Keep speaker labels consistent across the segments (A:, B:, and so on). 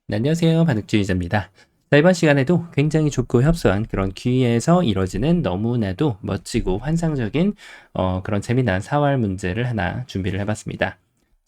A: 네, 안녕하세요. 바둑주의자입니다. 자, 이번 시간에도 굉장히 좁고 협소한 그런 기에서 이뤄지는 너무나도 멋지고 환상적인 그런 재미난 사활 문제를 하나 준비를 해봤습니다.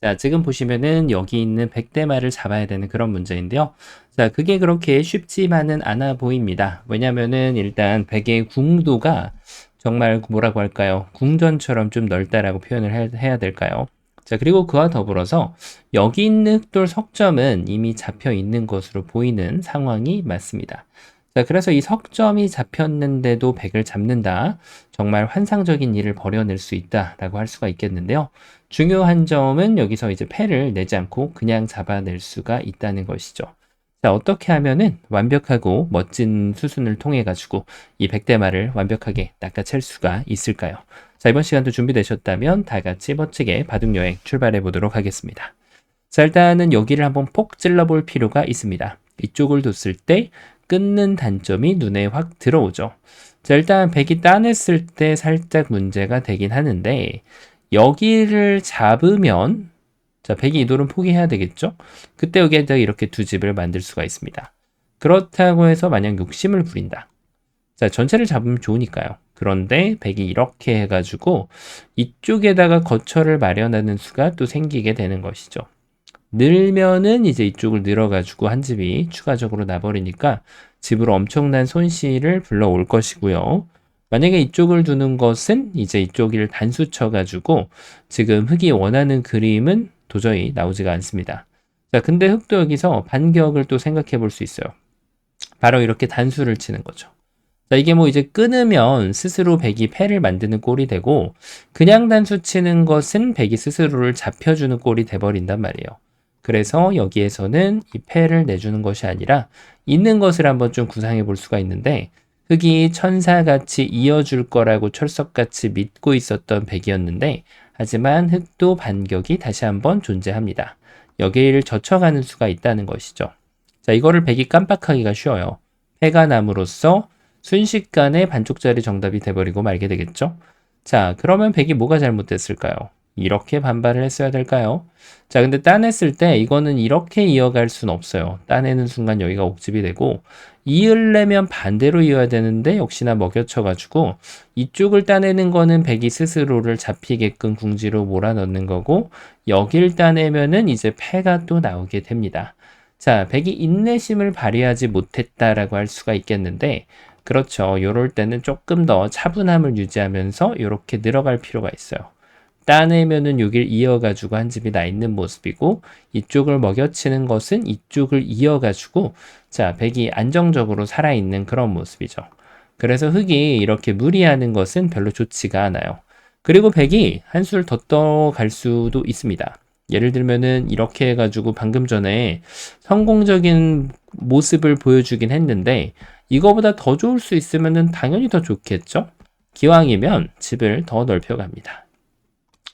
A: 자, 지금 보시면은 여기 있는 백대마를 잡아야 되는 그런 문제인데요. 자, 그게 그렇게 쉽지만은 않아 보입니다. 왜냐면은 일단 백의 궁도가 정말 뭐라고 할까요? 궁전처럼 좀 넓다라고 표현을 해야 될까요? 자, 그리고 그와 더불어서 여기 있는 흑돌 석점은 이미 잡혀 있는 것으로 보이는 상황이 맞습니다. 자, 그래서 이 석점이 잡혔는데도 백을 잡는다. 정말 환상적인 일을 벌여낼 수 있다라고 할 수가 있겠는데요. 중요한 점은 여기서 이제 패를 내지 않고 그냥 잡아낼 수가 있다는 것이죠. 자, 어떻게 하면은 완벽하고 멋진 수순을 통해 가지고 이 백대마를 완벽하게 낚아챌 수가 있을까요? 자, 이번 시간도 준비되셨다면 다 같이 멋지게 바둑여행 출발해 보도록 하겠습니다. 자, 일단은 여기를 한번 폭 찔러볼 필요가 있습니다. 이쪽을 뒀을 때 끊는 단점이 눈에 확 들어오죠. 자, 일단 백이 따냈을 때 살짝 문제가 되긴 하는데 여기를 잡으면 자, 백이 이 돌은 포기해야 되겠죠? 그때 여기에다 이렇게 두 집을 만들 수가 있습니다. 그렇다고 해서 만약 욕심을 부린다. 자, 전체를 잡으면 좋으니까요. 그런데 백이 이렇게 해가지고 이쪽에다가 거처를 마련하는 수가 또 생기게 되는 것이죠. 늘면은 이제 이쪽을 늘어가지고 한 집이 추가적으로 나버리니까 집으로 엄청난 손실을 불러올 것이고요. 만약에 이쪽을 두는 것은 이제 이쪽을 단수 쳐가지고 지금 흑이 원하는 그림은 도저히 나오지가 않습니다. 자, 근데 흑도 여기서 반격을 또 생각해 볼 수 있어요. 바로 이렇게 단수를 치는 거죠. 자, 이게 뭐 이제 끊으면 스스로 백이 패를 만드는 꼴이 되고 그냥 단수 치는 것은 백이 스스로를 잡혀주는 꼴이 돼버린단 말이에요. 그래서 여기에서는 이 패를 내주는 것이 아니라 있는 것을 한번 좀 구상해 볼 수가 있는데 흑이 천사같이 이어줄 거라고 철석같이 믿고 있었던 백이었는데 하지만 흑도 반격이 다시 한번 존재합니다. 여기를 젖혀가는 수가 있다는 것이죠. 자, 이거를 백이 깜빡하기가 쉬워요. 패가 남으로써 순식간에 반쪽짜리 정답이 돼버리고 말게 되겠죠? 자, 그러면 백이 뭐가 잘못됐을까요? 이렇게 반발을 했어야 될까요? 자, 근데 따냈을 때 이거는 이렇게 이어갈 순 없어요. 따내는 순간 여기가 옥집이 되고 이으려면 반대로 이어야 되는데 역시나 먹여쳐가지고 이쪽을 따내는 거는 백이 스스로를 잡히게끔 궁지로 몰아넣는 거고 여길 따내면은 이제 패가 또 나오게 됩니다. 자, 백이 인내심을 발휘하지 못했다라고 할 수가 있겠는데 그렇죠. 요럴 때는 조금 더 차분함을 유지하면서 이렇게 늘어갈 필요가 있어요. 따내면은 여길 이어가지고 한 집이 나 있는 모습이고 이쪽을 먹여치는 것은 이쪽을 이어가지고 자, 백이 안정적으로 살아있는 그런 모습이죠. 그래서 흑이 이렇게 무리하는 것은 별로 좋지가 않아요. 그리고 백이 한 수를 더 떠갈 수도 있습니다. 예를 들면은 이렇게 해가지고 방금 전에 성공적인 모습을 보여주긴 했는데 이거보다 더 좋을 수 있으면은 당연히 더 좋겠죠? 기왕이면 집을 더 넓혀갑니다.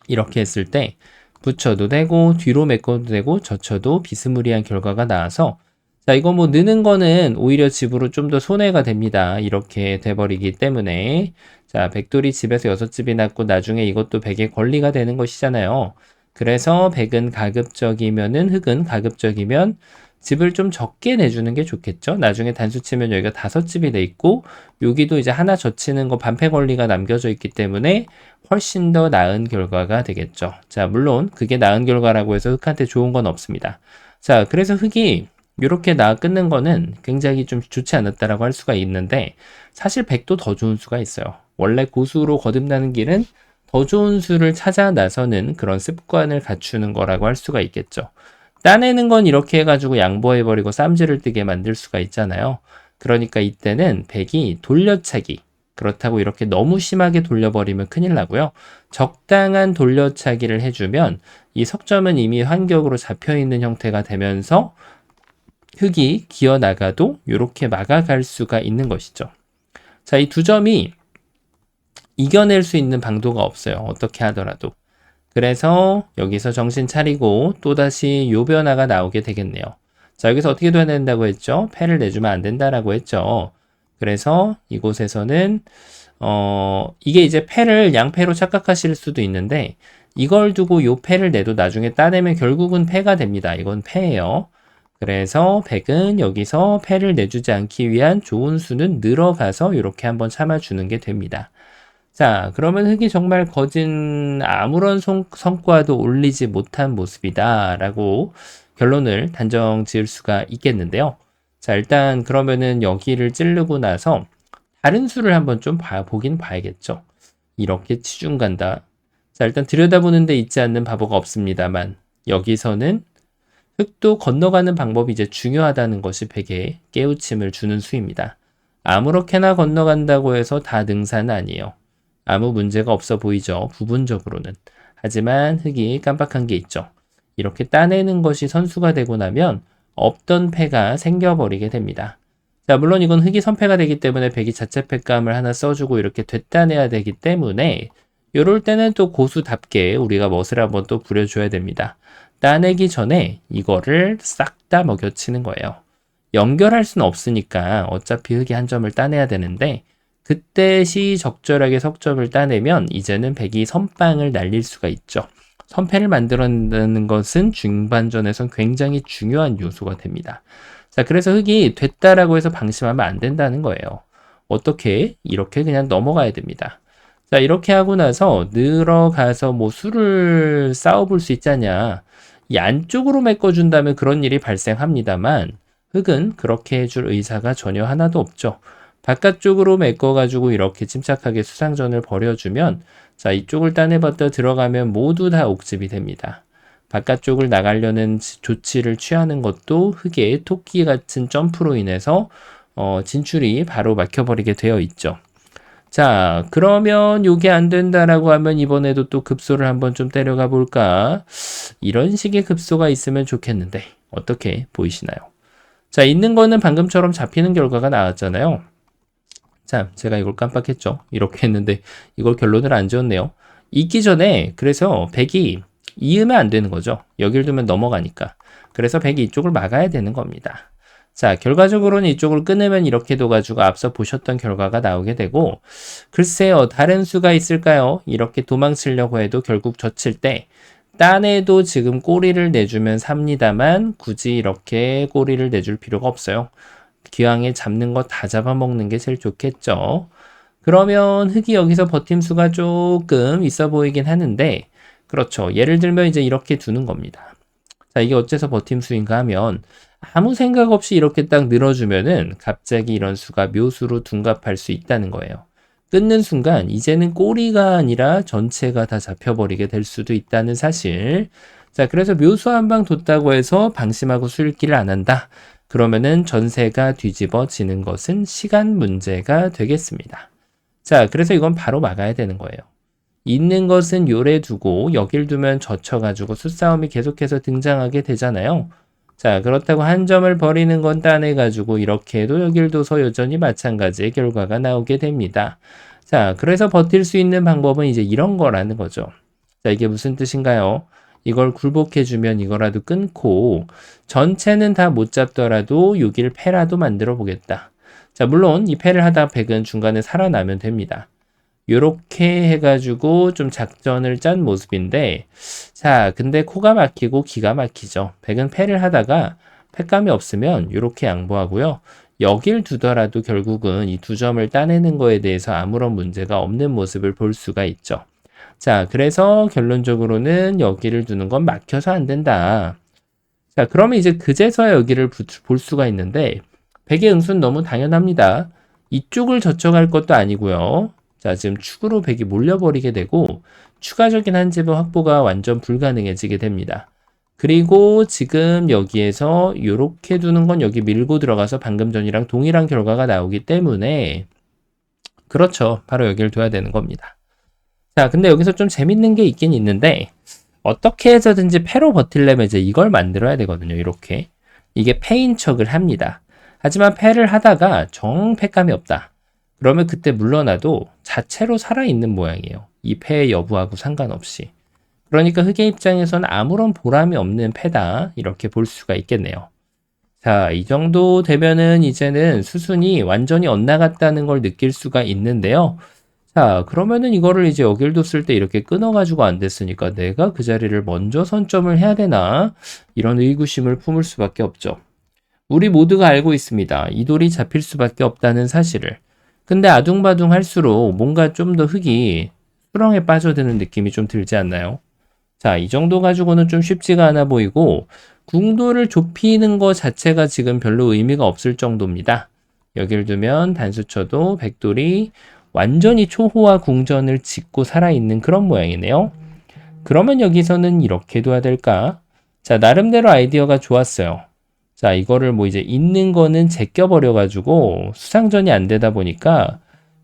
A: 이렇게 했을 때 붙여도 되고 뒤로 메꿔도 되고 젖혀도 비스무리한 결과가 나와서 자, 이거 뭐 느는 거는 오히려 집으로 좀 더 손해가 됩니다. 이렇게 돼버리기 때문에 자, 백돌이 집에서 6집이 났고 나중에 이것도 백의 권리가 되는 것이잖아요. 그래서 백은 가급적이면은 흑은 가급적이면 집을 좀 적게 내주는 게 좋겠죠. 나중에 단수 치면 여기가 5집이 돼 있고 여기도 이제 하나 젖히는 거 반패 권리가 남겨져 있기 때문에 훨씬 더 나은 결과가 되겠죠. 자, 물론 그게 나은 결과라고 해서 흑한테 좋은 건 없습니다. 자, 그래서 흑이 이렇게 나 끊는 거는 굉장히 좀 좋지 않았다라고 할 수가 있는데 사실 백도 더 좋은 수가 있어요. 원래 고수로 거듭나는 길은 더 좋은 수를 찾아 나서는 그런 습관을 갖추는 거라고 할 수가 있겠죠. 따내는 건 이렇게 해가지고 양보해버리고 쌈지를 뜨게 만들 수가 있잖아요. 그러니까 이때는 백이 돌려차기. 그렇다고 이렇게 너무 심하게 돌려버리면 큰일 나고요. 적당한 돌려차기를 해주면 이 석점은 이미 환격으로 잡혀있는 형태가 되면서 흑이 기어나가도 이렇게 막아갈 수가 있는 것이죠. 자, 이 두 점이 이겨낼 수 있는 방도가 없어요. 어떻게 하더라도. 그래서 여기서 정신 차리고 또다시 요 변화가 나오게 되겠네요. 자, 여기서 어떻게 돼야 된다고 했죠? 패를 내주면 안 된다라고 했죠. 그래서 이곳에서는 이게 이제 패를 양패로 착각하실 수도 있는데 이걸 두고 요 패를 내도 나중에 따내면 결국은 패가 됩니다. 이건 패예요. 그래서 백은 여기서 패를 내주지 않기 위한 좋은 수는 늘어가서 이렇게 한번 참아주는 게 됩니다. 자, 그러면 흑이 정말 거진 아무런 성과도 올리지 못한 모습이다 라고 결론을 단정 지을 수가 있겠는데요. 자, 일단 그러면은 여기를 찌르고 나서 다른 수를 한번 좀 보긴 봐야겠죠. 이렇게 치중 간다. 자, 일단 들여다보는 데 있지 않는 바보가 없습니다만 여기서는 흑도 건너가는 방법이 이제 중요하다는 것이 백에 깨우침을 주는 수입니다. 아무렇게나 건너간다고 해서 다 능사는 아니에요. 아무 문제가 없어 보이죠. 부분적으로는. 하지만 흑이 깜빡한 게 있죠. 이렇게 따내는 것이 선수가 되고 나면 없던 패가 생겨버리게 됩니다. 자, 물론 이건 흑이 선패가 되기 때문에 백이 자체 패감을 하나 써주고 이렇게 되따내야 되기 때문에 이럴 때는 또 고수답게 우리가 멋을 한번 또 부려줘야 됩니다. 따내기 전에 이거를 싹 다 먹여치는 거예요. 연결할 수는 없으니까 어차피 흑이 한 점을 따내야 되는데 그때 시적절하게 석점을 따내면 이제는 백이 선빵을 날릴 수가 있죠. 선패를 만들어내는 것은 중반전에선 굉장히 중요한 요소가 됩니다. 자, 그래서 흑이 됐다라고 해서 방심하면 안 된다는 거예요. 어떻게? 이렇게 그냥 넘어가야 됩니다. 자, 이렇게 하고 나서 늘어가서 뭐 수를 쌓아볼 수 있잖냐. 이 안쪽으로 메꿔준다면 그런 일이 발생합니다만 흑은 그렇게 해줄 의사가 전혀 하나도 없죠. 바깥쪽으로 메꿔가지고 이렇게 침착하게 수상전을 벌여주면 자, 이쪽을 따내봤다 들어가면 모두 다 옥집이 됩니다. 바깥쪽을 나가려는 조치를 취하는 것도 흑의 토끼 같은 점프로 인해서 진출이 바로 막혀버리게 되어 있죠. 자, 그러면 요게 안 된다라고 하면 이번에도 또 급소를 한번 좀 때려가 볼까? 이런 식의 급소가 있으면 좋겠는데 어떻게 보이시나요? 자, 있는 거는 방금처럼 잡히는 결과가 나왔잖아요. 자, 제가 이걸 깜빡했죠. 이렇게 했는데 이걸 결론을 안 지었네요. 있기 전에 그래서 백이 이으면 안 되는 거죠. 여길 두면 넘어가니까. 그래서 백이 이쪽을 막아야 되는 겁니다. 자, 결과적으로는 이쪽을 끊으면 이렇게 둬가지고 앞서 보셨던 결과가 나오게 되고 글쎄요, 다른 수가 있을까요? 이렇게 도망치려고 해도 결국 젖힐 때 딴에도 지금 꼬리를 내주면 삽니다만 굳이 이렇게 꼬리를 내줄 필요가 없어요. 기왕에 잡는 거 다 잡아먹는 게 제일 좋겠죠. 그러면 흑이 여기서 버팀수가 조금 있어 보이긴 하는데 그렇죠. 예를 들면 이제 이렇게 두는 겁니다. 자, 이게 어째서 버팀수인가 하면 아무 생각 없이 이렇게 딱 늘어주면은 갑자기 이런 수가 묘수로 둔갑할 수 있다는 거예요. 끊는 순간 이제는 꼬리가 아니라 전체가 다 잡혀버리게 될 수도 있다는 사실. 자, 그래서 묘수 한 방 뒀다고 해서 방심하고 수읽기를 안 한다. 그러면은 전세가 뒤집어지는 것은 시간 문제가 되겠습니다. 자, 그래서 이건 바로 막아야 되는 거예요. 있는 것은 요래 두고 여길 두면 젖혀가지고 수싸움이 계속해서 등장하게 되잖아요. 자, 그렇다고 한 점을 버리는 건 따내가지고 이렇게 해도 여길 둬서 여전히 마찬가지의 결과가 나오게 됩니다. 자, 그래서 버틸 수 있는 방법은 이제 이런 거라는 거죠. 자, 이게 무슨 뜻인가요? 이걸 굴복해주면 이거라도 끊고 전체는 다 못 잡더라도 여길 패라도 만들어 보겠다. 자, 물론 이 패를 하다 백은 중간에 살아나면 됩니다. 요렇게 해가지고 좀 작전을 짠 모습인데 자, 근데 코가 막히고 기가 막히죠. 백은 패를 하다가 패감이 없으면 요렇게 양보하고요. 여길 두더라도 결국은 이 두 점을 따내는 거에 대해서 아무런 문제가 없는 모습을 볼 수가 있죠. 자, 그래서 결론적으로는 여기를 두는 건 막혀서 안 된다. 자, 그러면 이제 그제서야 여기를 볼 수가 있는데 백의 응수는 너무 당연합니다. 이쪽을 젖혀갈 것도 아니고요. 자, 지금 축으로 백이 몰려버리게 되고 추가적인 한 집의 확보가 완전 불가능해지게 됩니다. 그리고 지금 여기에서 이렇게 두는 건 여기 밀고 들어가서 방금 전이랑 동일한 결과가 나오기 때문에 그렇죠. 바로 여기를 둬야 되는 겁니다. 자, 근데 여기서 좀 재밌는 게 있긴 있는데 어떻게 해서든지 패로 버틸려면 이제 이걸 만들어야 되거든요. 이렇게. 이게 패인 척을 합니다. 하지만 패를 하다가 정 패감이 없다. 그러면 그때 물러나도 자체로 살아있는 모양이에요. 이 패의 여부하고 상관없이. 그러니까 흑의 입장에서는 아무런 보람이 없는 패다. 이렇게 볼 수가 있겠네요. 자, 이 정도 되면은 이제는 수순이 완전히 엇나갔다는 걸 느낄 수가 있는데요. 자, 그러면은 이거를 이제 여길 뒀을 때 이렇게 끊어가지고 안 됐으니까 내가 그 자리를 먼저 선점을 해야 되나? 이런 의구심을 품을 수밖에 없죠. 우리 모두가 알고 있습니다. 이 돌이 잡힐 수밖에 없다는 사실을. 근데 아둥바둥 할수록 뭔가 좀 더 흙이 수렁에 빠져드는 느낌이 좀 들지 않나요? 자, 이 정도 가지고는 좀 쉽지가 않아 보이고 궁도를 좁히는 것 자체가 지금 별로 의미가 없을 정도입니다. 여길 두면 단수쳐도 백돌이 완전히 초호화 궁전을 짓고 살아있는 그런 모양이네요. 그러면 여기서는 이렇게 둬야 될까? 자, 나름대로 아이디어가 좋았어요. 자, 이거를 뭐 이제 있는 거는 제껴버려가지고 수상전이 안 되다 보니까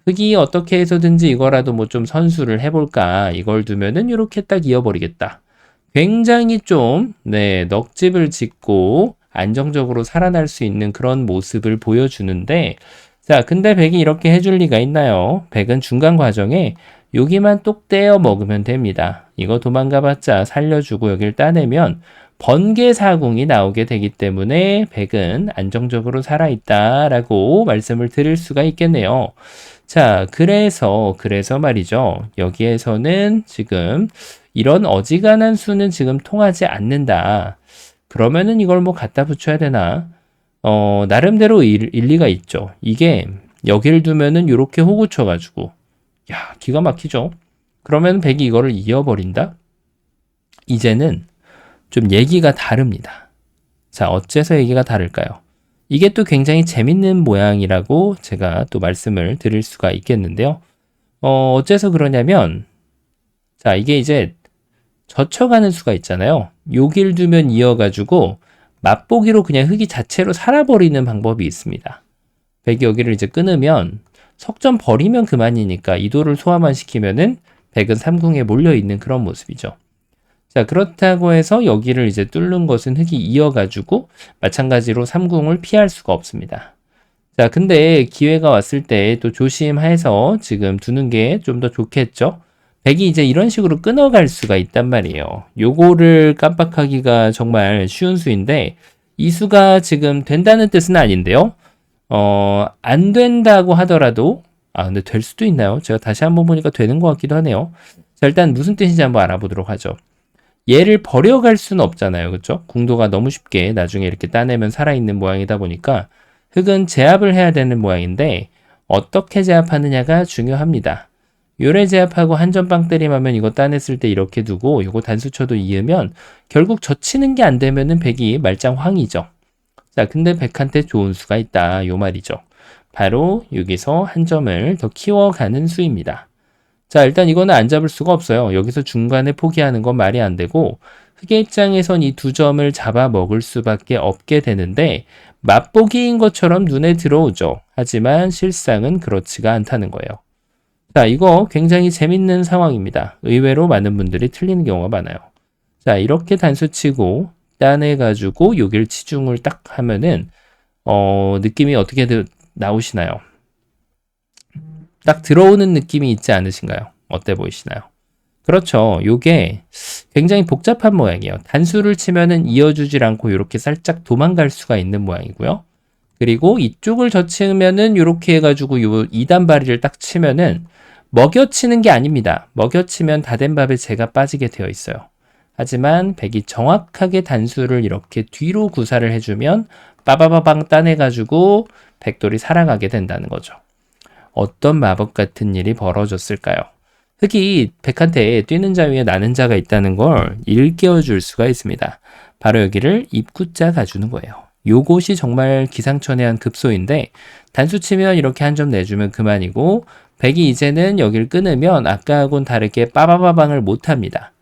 A: 흙이 어떻게 해서든지 이거라도 뭐 좀 선수를 해볼까? 이걸 두면은 이렇게 딱 이어버리겠다. 굉장히 좀, 네, 넋집을 짓고 안정적으로 살아날 수 있는 그런 모습을 보여주는데, 자, 근데 백이 이렇게 해줄 리가 있나요? 백은 중간 과정에 여기만 똑 떼어 먹으면 됩니다. 이거 도망가봤자 살려주고 여길 따내면 번개사궁이 나오게 되기 때문에 백은 안정적으로 살아있다라고 말씀을 드릴 수가 있겠네요. 자, 그래서 말이죠. 여기에서는 지금 이런 어지간한 수는 지금 통하지 않는다. 그러면은 이걸 뭐 갖다 붙여야 되나? 나름대로 일리가 있죠. 이게 여기를 두면은 이렇게 호구 쳐가지고, 야, 기가 막히죠? 그러면 백이 이거를 이어버린다? 이제는 좀 얘기가 다릅니다. 자, 어째서 얘기가 다를까요? 이게 또 굉장히 재밌는 모양이라고 제가 또 말씀을 드릴 수가 있겠는데요. 어째서 그러냐면, 자, 이게 이제 젖혀가는 수가 있잖아요. 여길 두면 이어가지고 맛보기로 그냥 흙이 자체로 살아버리는 방법이 있습니다. 백이 여기를 이제 끊으면 석점 버리면 그만이니까 이도를 소화만 시키면은 백은 삼궁에 몰려있는 그런 모습이죠. 자, 그렇다고 해서 여기를 이제 뚫는 것은 흙이 이어가지고 마찬가지로 삼궁을 피할 수가 없습니다. 자, 근데 기회가 왔을 때 또 조심해서 지금 두는 게 좀 더 좋겠죠? 백이 이제 이런 식으로 끊어갈 수가 있단 말이에요. 요거를 깜빡하기가 정말 쉬운 수인데 이 수가 지금 된다는 뜻은 아닌데요. 안 된다고 하더라도 근데 될 수도 있나요? 제가 다시 한번 보니까 되는 것 같기도 하네요. 자, 일단 무슨 뜻인지 한번 알아보도록 하죠. 얘를 버려갈 수는 없잖아요. 그렇죠? 궁도가 너무 쉽게 나중에 이렇게 따내면 살아있는 모양이다 보니까 흙은 제압을 해야 되는 모양인데 어떻게 제압하느냐가 중요합니다. 요래 제압하고 한 점 빵 때림하면 이거 따냈을 때 이렇게 두고 이거 단수쳐도 이으면 결국 젖히는 게 안 되면은 백이 말짱황이죠. 자, 근데 백한테 좋은 수가 있다. 요 말이죠. 바로 여기서 한 점을 더 키워가는 수입니다. 자, 일단 이거는 안 잡을 수가 없어요. 여기서 중간에 포기하는 건 말이 안 되고 흑의 입장에선 이 두 점을 잡아 먹을 수밖에 없게 되는데 맛보기인 것처럼 눈에 들어오죠. 하지만 실상은 그렇지가 않다는 거예요. 자, 이거 굉장히 재밌는 상황입니다. 의외로 많은 분들이 틀리는 경우가 많아요. 자, 이렇게 단수치고 따내가지고 여길 치중을 딱 하면은 느낌이 어떻게 나오시나요? 딱 들어오는 느낌이 있지 않으신가요? 어때 보이시나요? 그렇죠. 요게 굉장히 복잡한 모양이에요. 단수를 치면은 이어주질 않고 이렇게 살짝 도망갈 수가 있는 모양이고요. 그리고 이쪽을 젖히면은 이렇게 해가지고 요 2단바리를 딱 치면은 먹여치는 게 아닙니다. 먹여치면 다 된 밥에 재가 빠지게 되어 있어요. 하지만 백이 정확하게 단수를 이렇게 뒤로 구사를 해주면 빠바바방 따내가지고 백돌이 살아가게 된다는 거죠. 어떤 마법 같은 일이 벌어졌을까요? 흙이 백한테 뛰는 자 위에 나는 자가 있다는 걸 일깨워줄 수가 있습니다. 바로 여기를 입구자 가주는 거예요. 요것이 정말 기상천외한 급소인데 단수 치면 이렇게 한 점 내주면 그만이고 백이 이제는 여길 끊으면 아까하고는 다르게 빠바바방을 못합니다.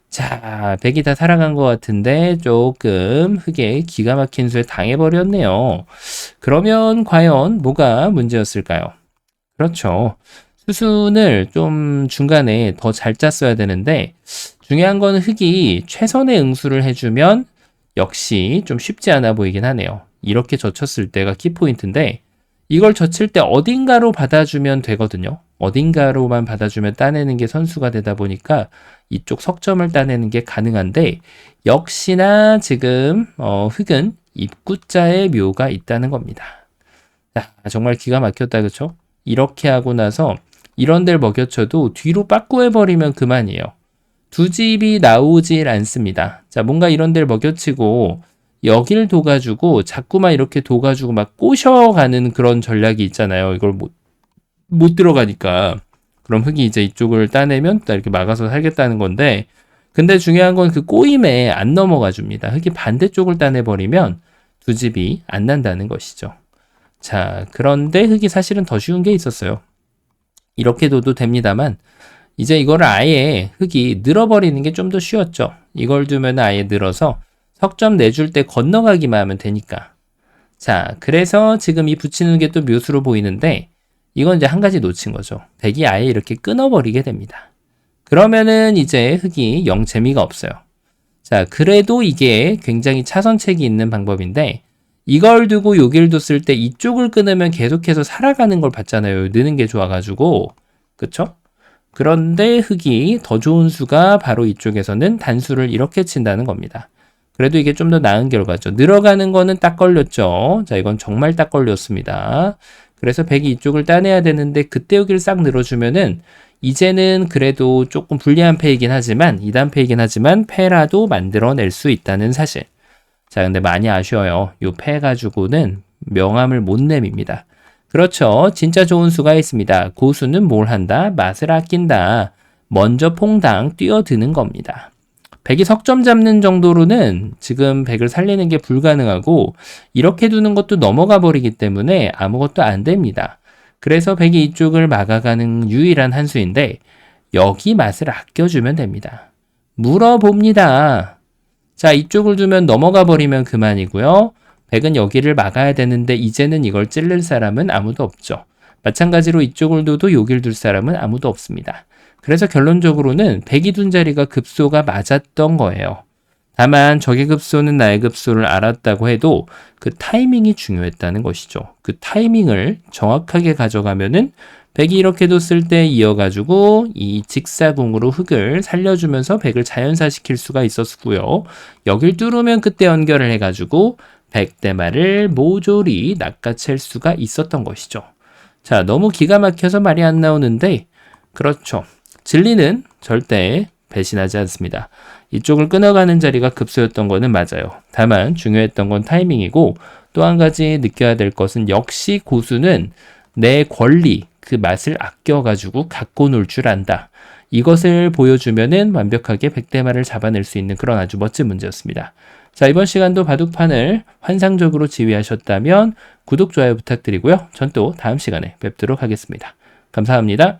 A: 자, 백이 다 살아간 것 같은데 조금 흙에 기가 막힌 수에 당해버렸네요. 그러면 과연 뭐가 문제였을까요? 그렇죠. 수순을 좀 중간에 더 잘 짰어야 되는데 중요한 건 흙이 최선의 응수를 해주면 역시 좀 쉽지 않아 보이긴 하네요. 이렇게 젖혔을 때가 키포인트인데 이걸 젖힐 때 어딘가로 받아주면 되거든요. 어딘가로만 받아주면 따내는 게 선수가 되다 보니까 이쪽 석점을 따내는 게 가능한데 역시나 지금 흙은 입구자의 묘가 있다는 겁니다. 자, 정말 기가 막혔다 그렇죠? 이렇게 하고 나서 이런 데를 먹여쳐도 뒤로 빠꾸해버리면 그만이에요. 두 집이 나오질 않습니다. 자, 뭔가 이런 데를 먹여치고 여길 둬가지고 자꾸만 이렇게 둬가지고 막 꼬셔가는 그런 전략이 있잖아요. 이걸 못 들어가니까. 그럼 흙이 이제 이쪽을 따내면 딱 이렇게 막아서 살겠다는 건데, 근데 중요한 건 그 꼬임에 안 넘어가 줍니다. 흙이 반대쪽을 따내버리면 두 집이 안 난다는 것이죠. 자, 그런데 흙이 사실은 더 쉬운 게 있었어요. 이렇게 둬도 됩니다만, 이제 이거를 아예 흙이 늘어버리는 게 좀 더 쉬웠죠. 이걸 두면 아예 늘어서 석점 내줄 때 건너가기만 하면 되니까. 자, 그래서 지금 이 붙이는 게 또 묘수로 보이는데, 이건 이제 한 가지 놓친 거죠. 백이 아예 이렇게 끊어버리게 됩니다. 그러면은 이제 흙이 영 재미가 없어요. 자, 그래도 이게 굉장히 차선책이 있는 방법인데, 이걸 두고 여길 뒀을 때 이쪽을 끊으면 계속해서 살아가는 걸 봤잖아요. 느는 게 좋아가지고. 그쵸? 그런데 흙이 더 좋은 수가 바로 이쪽에서는 단수를 이렇게 친다는 겁니다. 그래도 이게 좀 더 나은 결과죠. 늘어가는 거는 딱 걸렸죠. 자, 이건 정말 딱 걸렸습니다. 그래서 백이 이쪽을 따내야 되는데 그때 여기를 싹 늘어주면은 이제는 그래도 조금 불리한 패이긴 하지만 2단 패이긴 하지만 패라도 만들어낼 수 있다는 사실. 자, 근데 많이 아쉬워요. 요 패 가지고는 명함을 못 내밉니다. 그렇죠. 진짜 좋은 수가 있습니다. 고수는 뭘 한다? 맛을 아낀다. 먼저 퐁당 뛰어드는 겁니다. 백이 석점 잡는 정도로는 지금 백을 살리는 게 불가능하고 이렇게 두는 것도 넘어가 버리기 때문에 아무것도 안 됩니다. 그래서 백이 이쪽을 막아가는 유일한 한 수인데 여기 맛을 아껴주면 됩니다. 물어봅니다. 자, 이쪽을 두면 넘어가 버리면 그만이고요. 백은 여기를 막아야 되는데 이제는 이걸 찌를 사람은 아무도 없죠. 마찬가지로 이쪽을 둬도 여길 둘 사람은 아무도 없습니다. 그래서 결론적으로는 백이 둔 자리가 급소가 맞았던 거예요. 다만 적의 급소는 나의 급소를 알았다고 해도 그 타이밍이 중요했다는 것이죠. 그 타이밍을 정확하게 가져가면은 백이 이렇게 뒀을 때 이어가지고 이 직사궁으로 흙을 살려주면서 백을 자연사시킬 수가 있었고요. 여길 뚫으면 그때 연결을 해가지고 백대마를 모조리 낚아챌 수가 있었던 것이죠. 자, 너무 기가 막혀서 말이 안 나오는데 그렇죠. 진리는 절대 배신하지 않습니다. 이쪽을 끊어가는 자리가 급소였던 거는 맞아요. 다만 중요했던 건 타이밍이고 또 한 가지 느껴야 될 것은 역시 고수는 내 권리, 그 맛을 아껴가지고 갖고 놀 줄 안다. 이것을 보여주면은 완벽하게 백대마를 잡아낼 수 있는 그런 아주 멋진 문제였습니다. 자, 이번 시간도 바둑판을 환상적으로 지휘하셨다면 구독, 좋아요 부탁드리고요. 전 또 다음 시간에 뵙도록 하겠습니다. 감사합니다.